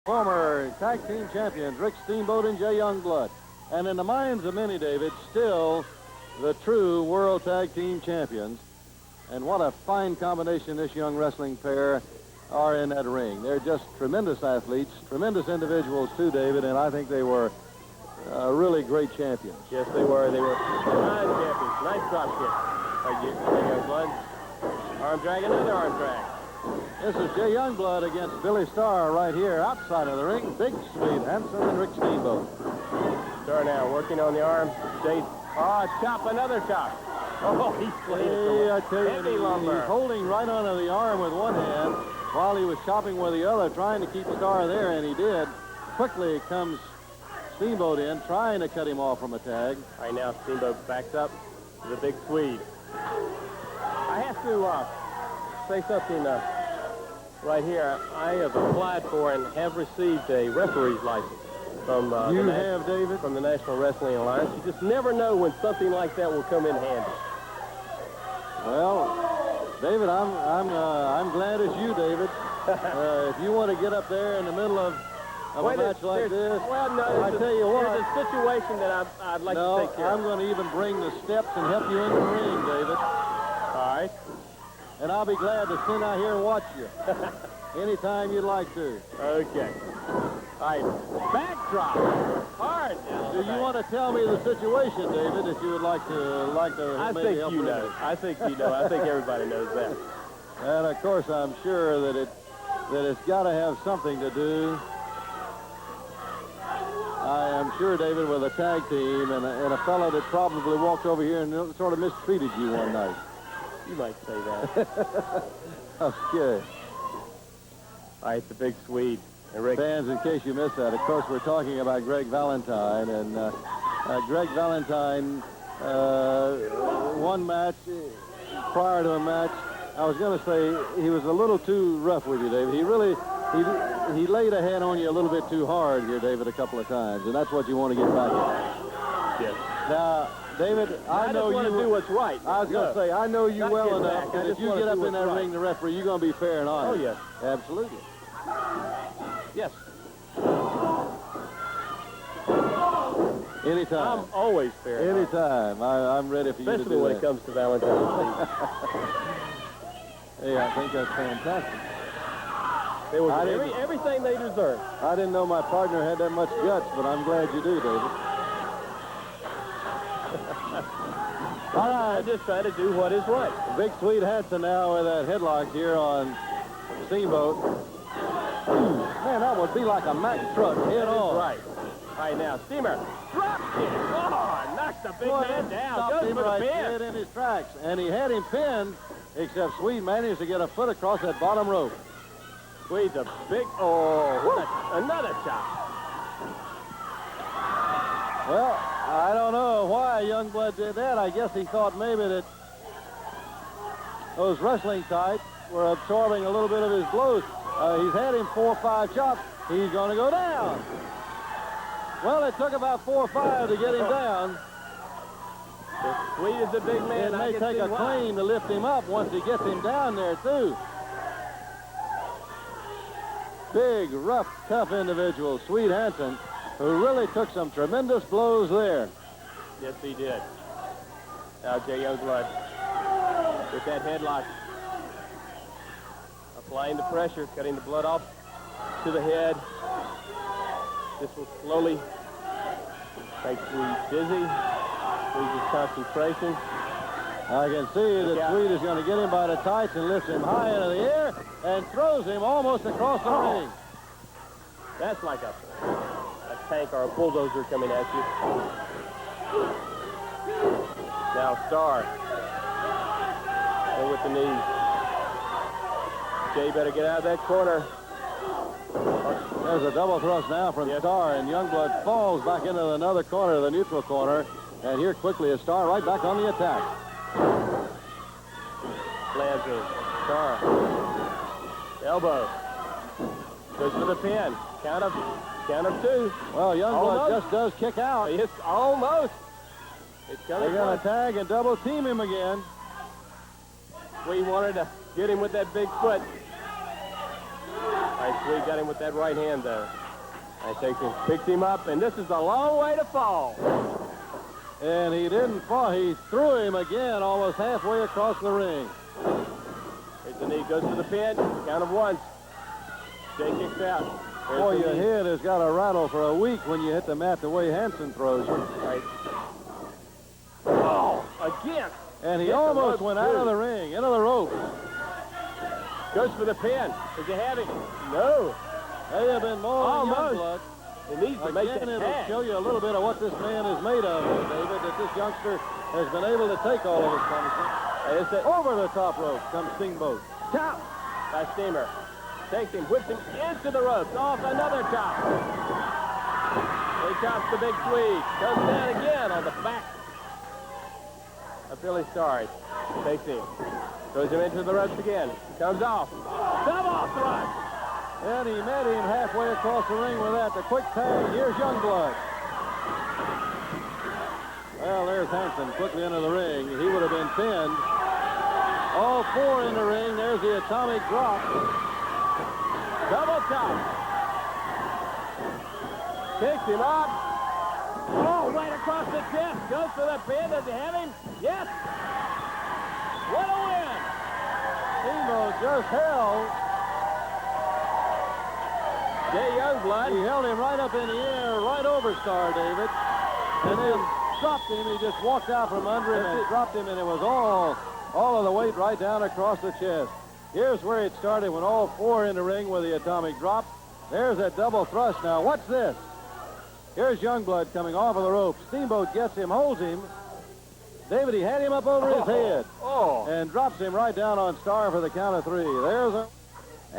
Former tag team champions Rick Steamboat and Jay Youngblood. And in the minds of many, David, still the true world tag team champions. And what a fine combination this young wrestling pair are in that ring. They're just tremendous athletes, tremendous individuals too, David, and I think they were really great champions. Yes, they were. They were fine champions. Nice drop kick. Youngblood. Arm drag, another arm drag. This is Jay Youngblood against Billy Starr right here outside of the ring. Big Swede, Hanson, and Rick Steamboat. Starr now working on the arm. Jay, chop, another chop. Oh, he's playing heavy lumber. He's holding right onto the arm with one hand while he was chopping with the other, trying to keep Starr there, and he did. Quickly comes Steamboat in, trying to cut him off from a tag. All right, now Steamboat backs up to the big Swede. I have to say something right here. I have applied for and have received a referee's license from David? From the National Wrestling Alliance. You just never know when something like that will come in handy. Well, David, I'm glad it's you, David. If you want to get up there in the middle of a match like this, well, no, I tell you what, there's a situation that I'd like to take care of. I'm going to even bring the steps and help you in the ring, David. All right. And I'll be glad to sit out here and watch you anytime you'd like to. Okay. All right. Backdrop. Hard now. Do you want to tell me the situation, David, if you would like to I maybe think help you me? know. I think you know. I think everybody knows that. And of course, I'm sure that it's got to have something to do. I am sure, David, with a tag team and a fellow that probably walked over here and sort of mistreated you one night. You might say that. Okay. All right, the big Swede. And Rick. Fans, in case you missed that, of course, we're talking about Greg Valentine. And Greg Valentine, one match, prior to a match, I was going to say he was a little too rough with you, David. He laid a hand on you a little bit too hard here, David, a couple of times. And that's what you want to get back at. Yes. Now, David, I know you do what's right. I was going to say, I know you well enough that if you get up in that ring, the referee, you're going to be fair and honest. Oh, yes. Absolutely. Yes. Anytime. I'm always fair. Anytime. I'm ready for you to do that. Especially when it comes to Valentine's Day. Hey, I think that's fantastic. They were everything they deserve. I didn't know my partner had that much guts, but I'm glad you do, David. All right, I just try to do what is right. Big Swede Hanson now with that headlock here on Steamboat. Man, that would be like a Mack truck head on. Right. All right, now, Steamer. Drop kick. Oh, knocks the big man down. Goes Him for the right pin. dead in his tracks. And he had him pinned, except Swede managed to get a foot across that bottom rope. Swede's a big, another chop. Well, I don't know why Youngblood did that. I guess he thought maybe that those wrestling tights were absorbing a little bit of his blows. He's had him 4 or 5 chops. He's going to go down. Well, it took about 4 or 5 to get him down. Swede is a big man. It may take a claim to lift him up once he gets him down there, too. Big, rough, tough individual, Swede Hanson, who really took some tremendous blows there. Yes, he did. Now Jay Youngblood with that headlock. Applying the pressure, cutting the blood off to the head. This will slowly make Swede dizzy, lose his concentration. I can see that Swede is going to get him by the tights and lifts him high into the air and throws him almost across the ring. That's like a tank or a bulldozer coming at you. Now Starr. And with the knees. Jay better get out of that corner. There's a double thrust now from Starr, and Youngblood falls back into another corner, the neutral corner. And here quickly is Starr right back on the attack. Lands in. Starr. Elbow. Goes for the pin. Count of 2. Well, Youngblood just does kick out. It's almost. They're going to tag and double team him again. We wanted to get him with that big foot. Nice. Swede got him with that right hand there. And picks him up, and this is a long way to fall. And he didn't fall. He threw him again almost halfway across the ring. Here's the knee, goes to the pin. Count of once. Jay kicks out. Boy, your head has got a rattle for a week when you hit the mat the way Hanson throws you. Right. Oh, again. And he almost went out of the ring, into the ropes. Goes for the pin. Does he have it? No. May have been more than Youngblood. He needs to make that it'll tag. show you a little bit of what this man is made of, David, that this youngster has been able to take all of his punishment. Over the top rope comes Steamboat. Chop by Steamer. Takes him, whips him into the ropes. Off another chop. He chops the big Swede. Comes down again on the back of Billy Starr. Takes him. Throws him into the ropes again. Comes off. Double thrust. And he met him halfway across the ring with that. The quick tag. Here's Youngblood. Well, there's Hanson quickly into the ring. He would have been pinned. All four in the ring. There's the atomic drop. Double chop. Kicks him up. Oh, right across the chest. Goes for the pin. Does he have him? Yes. What a win. Steamboat just held. Jay Youngblood. He held him right up in the air, right over Starr, David. And then dropped him. He just walked out from under him and dropped him, and it was all of the weight right down across the chest. Here's where it started when all four in the ring with the atomic drop. There's that double thrust now. What's this? Here's Youngblood coming off of the rope. Steamboat gets him, holds him. David, he had him up over his head. And drops him right down on Starr for the count of three. There's a...